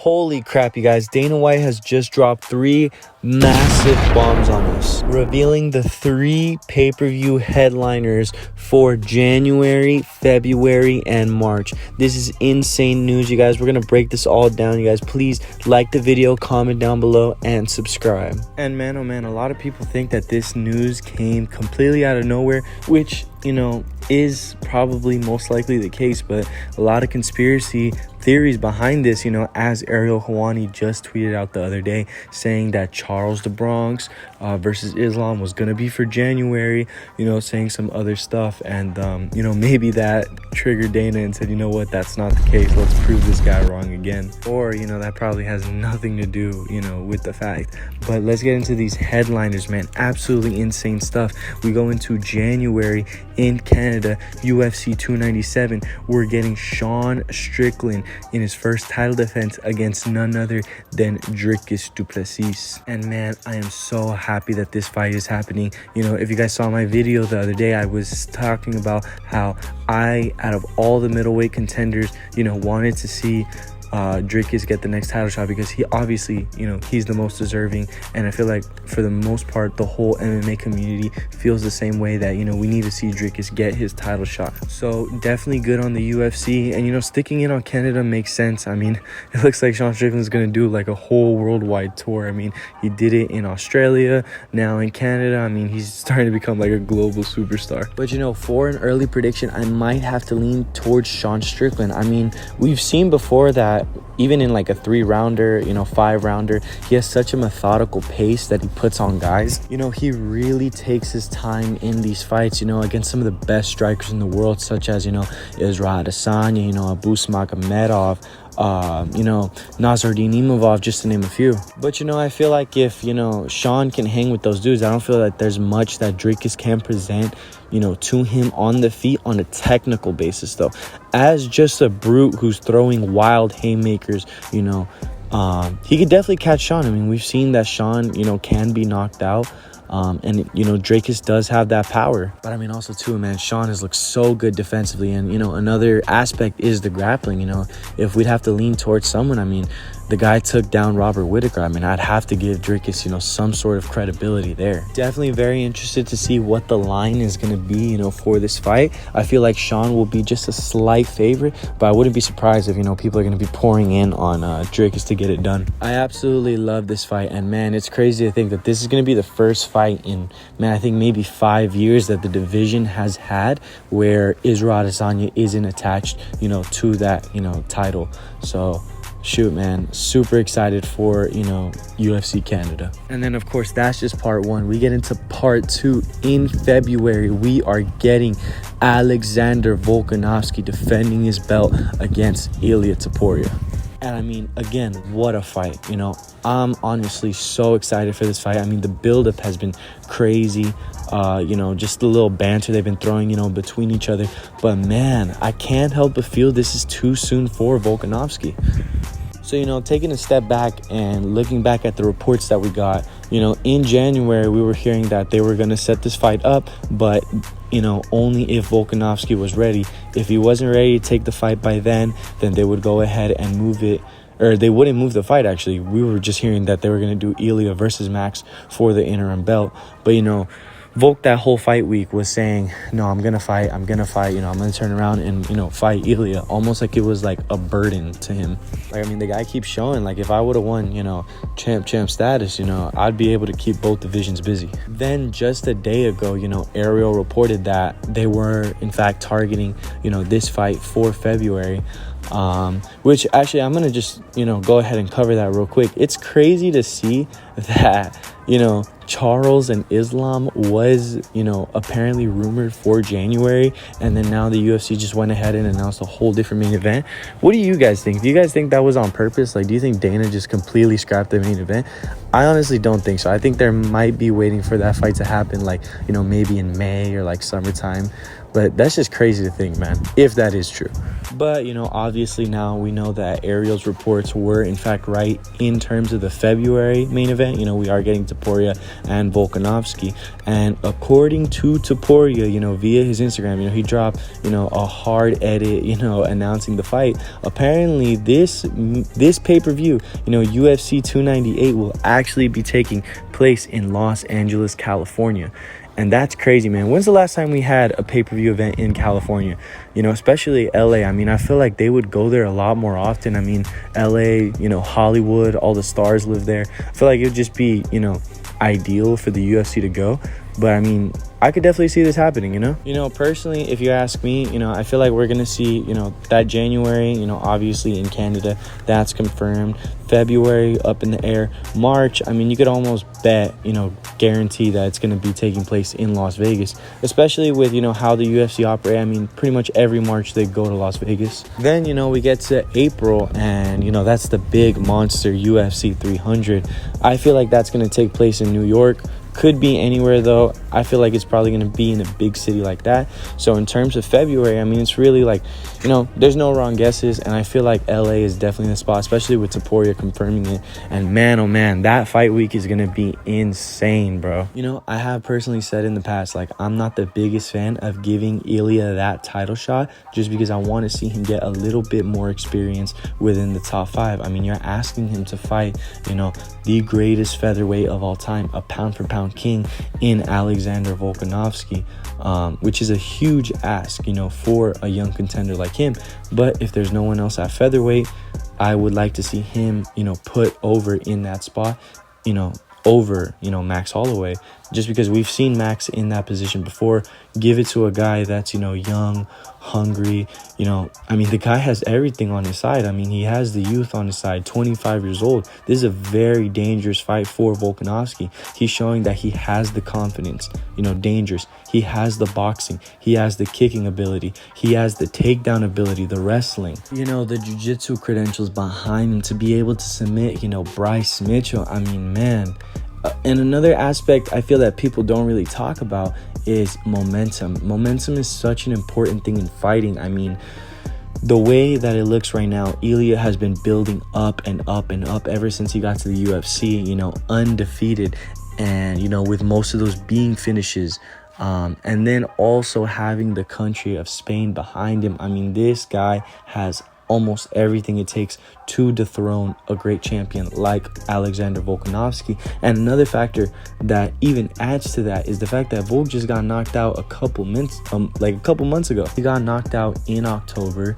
Holy crap, you guys. Dana White has just dropped 3 massive bombs on us, revealing the 3 pay-per-view headliners for January, February, and March. This is insane news, you guys. We're going to break this all down, you guys. Please like the video, comment down below, and subscribe. And man, oh man, a lot of people think that this news came completely out of nowhere, which, you know, is probably most likely the case, but a lot of conspiracy theories behind this, you know, as Ariel Helwani just tweeted out the other day saying that Charles the Bronx versus Islam was gonna be for January, you know, saying some other stuff, and you know, maybe that triggered Dana and said, you know what, that's not the case, let's prove this guy wrong again. Or, you know, that probably has nothing to do, you know, with the fact. But let's get into these headliners, man. Absolutely insane stuff. We go into January in Canada, UFC 297. We're getting Sean Strickland in his first title defense against none other than Dricus du Plessis. And man, I am so happy that this fight is happening. You know, if you guys saw my video the other day, I was talking about how I, out of all the middleweight contenders, you know, wanted to see Dricus get the next title shot, because he obviously, you know, he's the most deserving, and I feel like for the most part the whole MMA community feels the same way, that, you know, we need to see Dricus get his title shot. So definitely good on the UFC, and you know, sticking in on Canada makes sense. I mean, it looks like Sean Strickland's gonna do like a whole worldwide tour. I mean, he did it in Australia, now in Canada. I mean, he's starting to become like a global superstar. But you know, for an early prediction, I might have to lean towards Sean Strickland. I mean, we've seen before that even in like a 3-rounder, you know, 5-rounder, he has such a methodical pace that he puts on guys. You know, he really takes his time in these fights, you know, against some of the best strikers in the world, such as, you know, Israel Adesanya, you know, Abu Smakhamedov, you know, Nasruddin Imavov, just to name a few. But, you know, I feel like if, you know, Sean can hang with those dudes, I don't feel like there's much that Dricus can present, you know, to him on the feet on a technical basis, though. As just a brute who's throwing wild haymakers, you know, he could definitely catch Sean. I mean, we've seen that Sean, you know, can be knocked out. And, you know, Dricus does have that power. But, I mean, also, too, man, Sean has looked so good defensively. And, you know, another aspect is the grappling. You know, if we'd have to lean towards someone, I mean, the guy took down Robert Whittaker. I mean, I'd have to give Dricus, you know, some sort of credibility there. Definitely very interested to see what the line is going to be, you know, for this fight. I feel like Sean will be just a slight favorite, but I wouldn't be surprised if, you know, people are going to be pouring in on Dricus to get it done. I absolutely love this fight, and man, it's crazy to think that this is going to be the first fight in, man, I think maybe 5 years that the division has had where Israel Adesanya isn't attached, you know, to that, you know, title. So shoot, man, super excited for, you know, UFC Canada. And then, of course, that's just part 1. We get into part 2 in February. We are getting Alexander Volkanovski defending his belt against Ilia Topuria. And I mean, again, what a fight. You know, I'm honestly so excited for this fight. I mean, the buildup has been crazy. You know, just the little banter they've been throwing, you know, between each other. But man, I can't help but feel this is too soon for Volkanovski. So, you know, taking a step back and looking back at the reports that we got, you know, in January, we were hearing that they were going to set this fight up, but, you know, only if Volkanovski was ready. If he wasn't ready to take the fight by then they would go ahead and move it, or they wouldn't move the fight, actually. We were just hearing that they were going to do Ilia versus Max for the interim belt. But, you know, Volk that whole fight week was saying, no, I'm gonna fight, you know, I'm gonna turn around and, you know, fight Ilia, almost like it was like a burden to him. Like, I mean, the guy keeps showing, like, if I would have won, you know, champ status, you know, I'd be able to keep both divisions busy. Then just a day ago, you know, Ariel reported that they were in fact targeting, you know, this fight for February, which actually I'm gonna just, you know, go ahead and cover that real quick. It's crazy to see that, you know, Charles and Islam was, you know, apparently rumored for January, and then now the UFC just went ahead and announced a whole different main event. What do you guys think? Do you guys think that was on purpose? Like, do you think Dana just completely scrapped the main event? I honestly don't think so. I think there might be waiting for that fight to happen, like, you know, maybe in May or like summertime. But that's just crazy to think, man, if that is true. But, obviously now we know that Ariel's reports were, in fact, right in terms of the February main event. We are getting Topuria and Volkanovski. And according to Topuria, via his Instagram, he dropped, a hard edit, announcing the fight. Apparently, this pay-per-view, UFC 298 will actually be taking place in Los Angeles, California. And that's crazy, man. When's the last time we had a pay-per-view event in California? Especially LA. I feel like they would go there a lot more often. LA, Hollywood, all the stars live there. I feel like it would just be, ideal for the UFC to go. But I could definitely see this happening, personally, if you ask me, I feel like we're going to see, that January, obviously in Canada, that's confirmed. February up in the air. March, you could almost bet, guarantee that it's going to be taking place in Las Vegas, especially with, how the UFC operate. Pretty much every March they go to Las Vegas. Then, we get to April and, that's the big monster UFC 300. I feel like that's going to take place in New York. Could be anywhere though. I feel like it's probably going to be in a big city like that. So in terms of February, it's really like, there's no wrong guesses. And I feel like LA is definitely the spot, especially with Topuria confirming it. And man, oh man, that fight week is going to be insane, bro. I have personally said in the past, like, I'm not the biggest fan of giving Ilya that title shot just because I want to see him get a little bit more experience within the top 5. You're asking him to fight, the greatest featherweight of all time, a pound for pound king in Alexander Volkanovski, which is a huge ask, for a young contender like him. But if there's no one else at featherweight, I would like to see him, put over in that spot, over, Max Holloway, just because we've seen Max in that position before. Give it to a guy that's, young, hungry, the guy has everything on his side. He has the youth on his side, 25 years old. This is a very dangerous fight for Volkanovski. He's showing that he has the confidence, dangerous. He has the boxing. He has the kicking ability. He has the takedown ability, the wrestling, the jiu-jitsu credentials behind him to be able to submit, Bryce Mitchell. Man. And another aspect I feel that people don't really talk about is momentum. Momentum is such an important thing in fighting. The way that it looks right now, Ilya has been building up and up and up ever since he got to the UFC, undefeated. And, with most of those being finishes. And then also having the country of Spain behind him. This guy has almost everything it takes to dethrone a great champion like Alexander Volkanovski. And another factor that even adds to that is the fact that Volk just got knocked out a couple months ago. He got knocked out in October.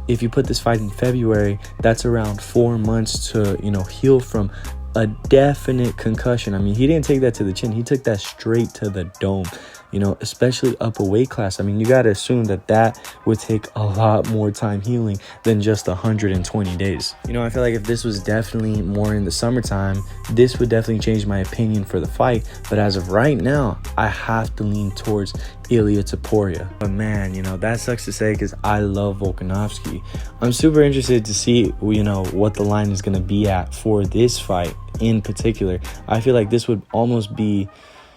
If you put this fight in February, that's around 4 months to, heal from a definite concussion. He didn't take that to the chin. He took that straight to the dome. Especially up a weight class. You got to assume that would take a lot more time healing than just 120 days. I feel like if this was definitely more in the summertime, this would definitely change my opinion for the fight. But as of right now, I have to lean towards Ilya Topuria. But man, that sucks to say because I love Volkanovski. I'm super interested to see, what the line is going to be at for this fight in particular. I feel like this would almost be...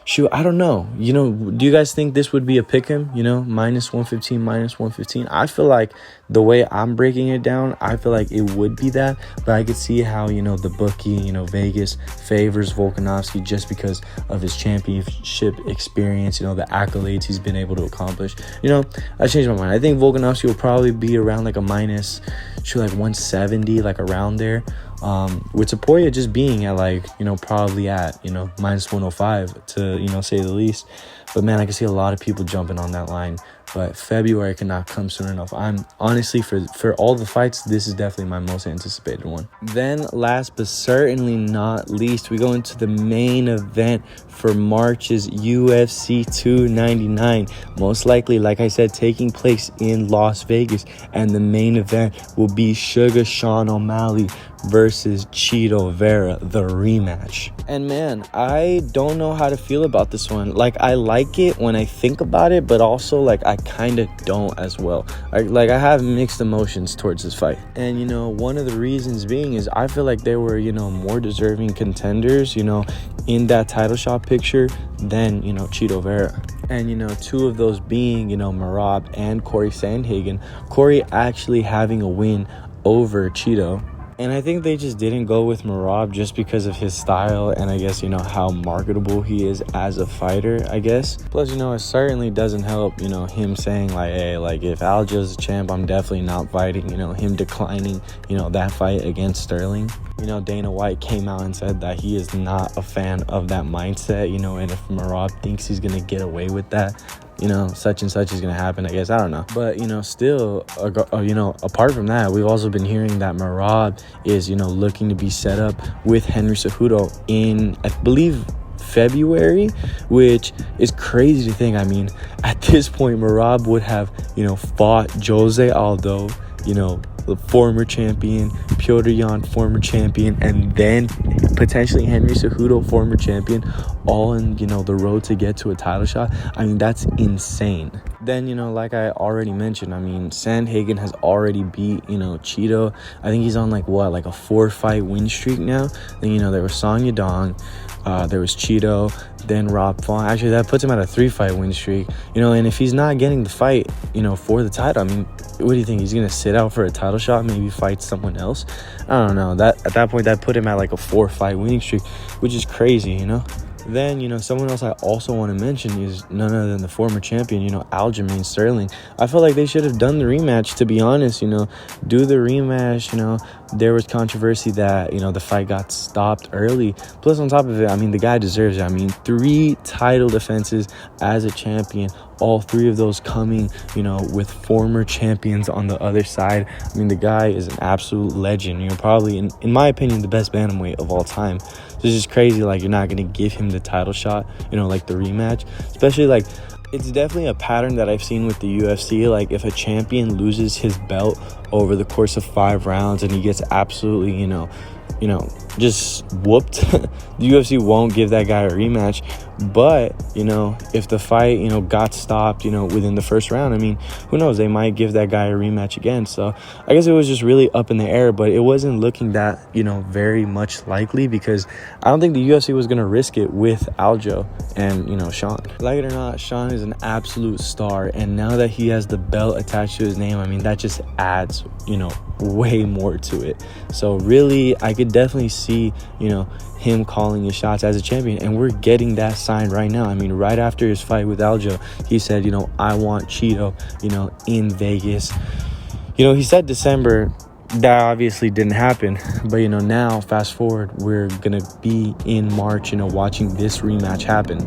Shoot, I don't know. Do you guys think this would be a pick'em? Minus 115, minus 115. I feel like the way I'm breaking it down, I feel like it would be that. But I could see how, the bookie, Vegas favors Volkanovski just because of his championship experience, the accolades he's been able to accomplish. I changed my mind. I think Volkanovski will probably be around like a minus, like 170, like around there. With Topuria just being at probably at, minus 105 to, say the least. But man, I can see a lot of people jumping on that line. But February cannot come soon enough. I'm honestly, for all the fights, this is definitely my most anticipated one. Then last but certainly not least, we go into the main event for March's UFC 299. Most likely, like I said, taking place in Las Vegas. And the main event will be Sugar Sean O'Malley versus Chito Vera, the rematch. And man, I don't know how to feel about this one. I like it when I think about it, but also I kind of don't as well. I have mixed emotions towards this fight. And one of the reasons being is I feel like there were more deserving contenders in that title shot picture than Chito Vera. And, you know, two of those being, you know, Merab and Corey Sandhagen. Corey actually having a win over Cheeto. And I think they just didn't go with Merab just because of his style and I guess, you know, how marketable he is as a fighter, I guess. Plus, you know, it certainly doesn't help, you know, him saying like, hey, like if Aljo's a champ, I'm definitely not fighting, you know, him declining, you know, that fight against Sterling. You know, Dana White came out and said that he is not a fan of that mindset, you know, and if Merab thinks he's going to get away with that, you know, such and such is going to happen, I guess. I don't know. But, you know, still, you know, apart from that, we've also been hearing that Merab is, you know, looking to be set up with Henry Cejudo in, I believe, February, which is crazy to think. I mean, at this point, Merab would have, you know, fought Jose Aldo, you know, the former champion, Petr Yan, former champion, and then potentially Henry Cejudo, former champion, all in, you know, the road to get to a title shot. I mean, that's insane. Then, you know, like I already mentioned, I mean, Sandhagen has already beat, you know, Cheeto. I think he's on like what, like a 4-fight win streak now. Then, you know, there was Song Yadong, there was Cheeto, then Rob Font. Actually, that puts him at a 3-fight win streak. You know, and if he's not getting the fight, you know, for the title, I mean, what do you think? He's gonna sit out for a title shot, maybe fight someone else? I don't know. That at that point, that put him at like a 4-fight winning streak, which is crazy, you know. Then, you know, someone else I also want to mention is none other than the former champion, you know, Aljamain Sterling. I feel like they should have done the rematch, to be honest, you know, do the rematch, you know. There was controversy that, you know, the fight got stopped early. Plus, on top of it, I mean, the guy deserves it. I mean, 3 title defenses as a champion, all 3 of those coming, you know, with former champions on the other side. I mean, the guy is an absolute legend. You know, probably, in my opinion, the best bantamweight of all time. So it's just crazy, like, you're not going to give him the title shot, you know, like the rematch. Especially, like, it's definitely a pattern that I've seen with the UFC. Like, if a champion loses his belt over the course of 5 rounds and he gets absolutely, you know, just whooped, the UFC won't give that guy a rematch. But, you know, if the fight, you know, got stopped, you know, within the first round, I mean, who knows? They might give that guy a rematch again. So I guess it was just really up in the air, but it wasn't looking that, you know, very much likely, because I don't think the UFC was going to risk it with Aljo and, you know, Sean. Like it or not, Sean is an absolute star. And now that he has the belt attached to his name, I mean, that just adds, you know, way more to it. So really, I could definitely see, you know, him calling his shots as a champion, and we're getting that sign right now. I mean, right after his fight with Aljo, he said, you know, I want Cheeto, you know, in Vegas. You know, he said December. That obviously didn't happen, but, you know, now fast forward, we're gonna be in March, you know, watching this rematch happen.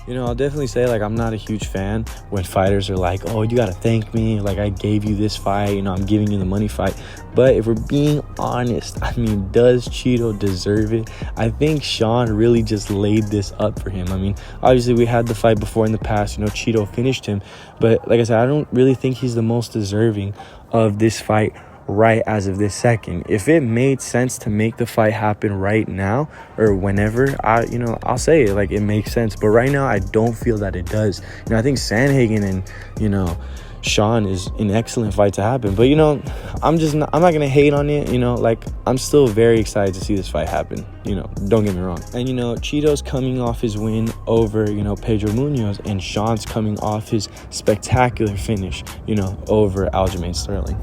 You know, I'll definitely say, like, I'm not a huge fan when fighters are like, oh, you gotta thank me, like, I gave you this fight, you know, I'm giving you the money fight. But if we're being honest, I mean, does Cheeto deserve it? I think Sean really just laid this up for him. I mean, obviously we had the fight before in the past, you know, Cheeto finished him, but like I said, I don't really think he's the most deserving of this fight right as of this second. If it made sense to make the fight happen right now or whenever, I'll say it, like, it makes sense. But right now, I don't feel that it does. You know, I think Sandhagen and, you know, Sean is an excellent fight to happen. But, you know, I'm not going to hate on it. You know, like, I'm still very excited to see this fight happen. You know, don't get me wrong. And, you know, Cheeto's coming off his win over, you know, Pedro Munoz, and Sean's coming off his spectacular finish, you know, over Aljamain Sterling.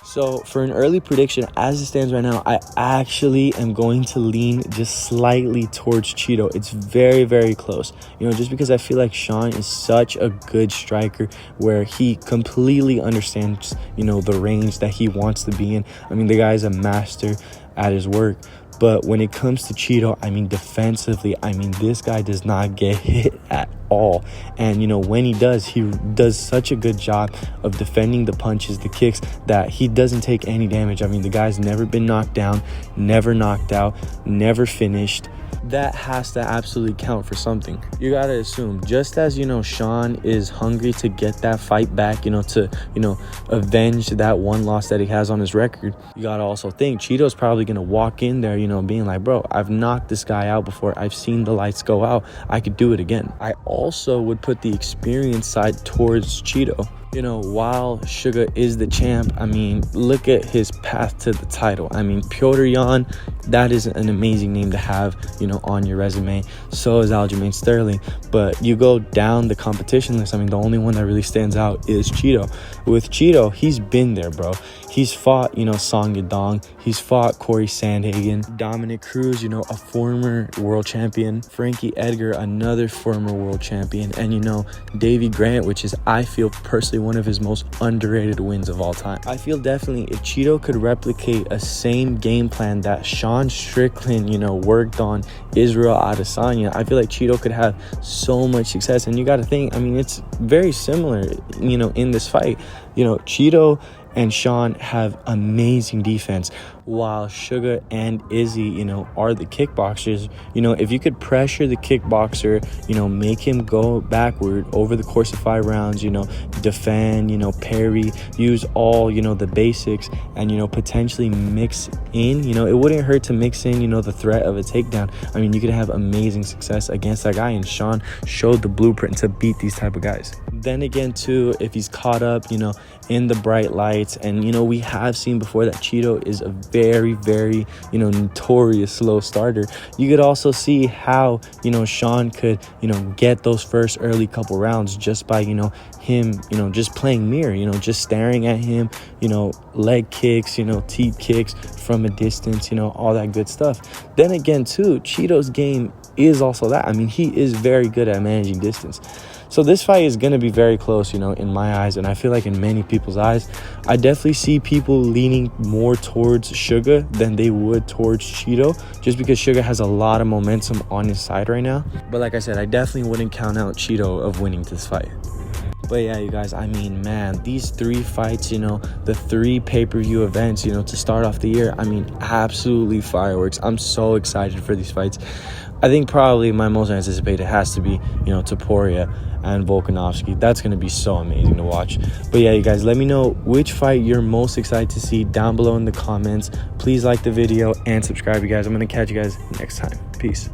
So for an early prediction, as it stands right now, I actually am going to lean just slightly towards Cheeto. It's very, very close. You know, just because I feel like Sean is such a good striker where he completely understands, you know, the range that he wants to be in. I mean, the guy's a master at his work. But when it comes to Cheeto, I mean, defensively, I mean, this guy does not get hit at all. And, you know, when he does such a good job of defending the punches, the kicks, that he doesn't take any damage. I mean, the guy's never been knocked down, never knocked out, never finished. That has to absolutely count for something. You gotta assume, just as, you know, Sean is hungry to get that fight back, you know, to, you know, avenge that one loss that he has on his record, you gotta also think Cheeto's probably gonna walk in there, you know, being like, bro, I've knocked this guy out before, I've seen the lights go out, I could do it again. I also would put the experience side towards Cheeto. You know, while Sugar is the champ, I mean, look at his path to the title. I mean, Petr Yan that is an amazing name to have, you know, on your resume. So is Aljamain Sterling. But you go down the competition list, I mean, the only one that really stands out is Cheeto. With Cheeto, he's been there, bro. He's fought, you know, Song Yadong. He's fought Corey Sandhagen. Dominic Cruz, you know, a former world champion. Frankie Edgar, another former world champion. And, you know, Davey Grant, which is, I feel personally, one of his most underrated wins of all time. I feel definitely if Cheeto could replicate a same game plan that Sean Strickland, you know, worked on Israel Adesanya, I feel like Cheeto could have so much success. And you got to think, I mean, it's very similar, you know, in this fight. You know, Cheeto and Sean have amazing defense, while Sugar and Izzy, you know, are the kickboxers. You know, if you could pressure the kickboxer, you know, make him go backward over the course of 5 rounds, you know, defend, you know, parry, use all, you know, the basics, and, you know, potentially mix in, you know, it wouldn't hurt to mix in, you know, the threat of a takedown. I mean, you could have amazing success against that guy, and Sean showed the blueprint to beat these type of guys. Then again, too, if he's caught up, you know, in the bright lights, and, you know, we have seen before that Cheeto is a very, you know, notorious slow starter. You could also see how, you know, Sean could, you know, get those first early couple rounds just by, you know, him, you know, just playing mirror, you know, just staring at him, you know, leg kicks, you know, teep kicks from a distance, you know, all that good stuff. Then again, too, Cheeto's game is also that. I mean, he is very good at managing distance. So this fight is going to be very close, you know, in my eyes, and I feel like in many people's eyes. I definitely see people leaning more towards Sugar than they would towards Cheeto, just because Sugar has a lot of momentum on his side right now. But like I said, I definitely wouldn't count out Cheeto of winning this fight. But yeah, you guys, I mean, man, these 3 fights, you know, the 3 pay-per-view events, you know, to start off the year, I mean, absolutely fireworks. I'm so excited for these fights. I think probably my most anticipated has to be, you know, Topuria and Volkanovski. That's going to be so amazing to watch. But yeah, you guys, let me know which fight you're most excited to see down below in the comments. Please like the video and subscribe, you guys. I'm going to catch you guys next time. Peace.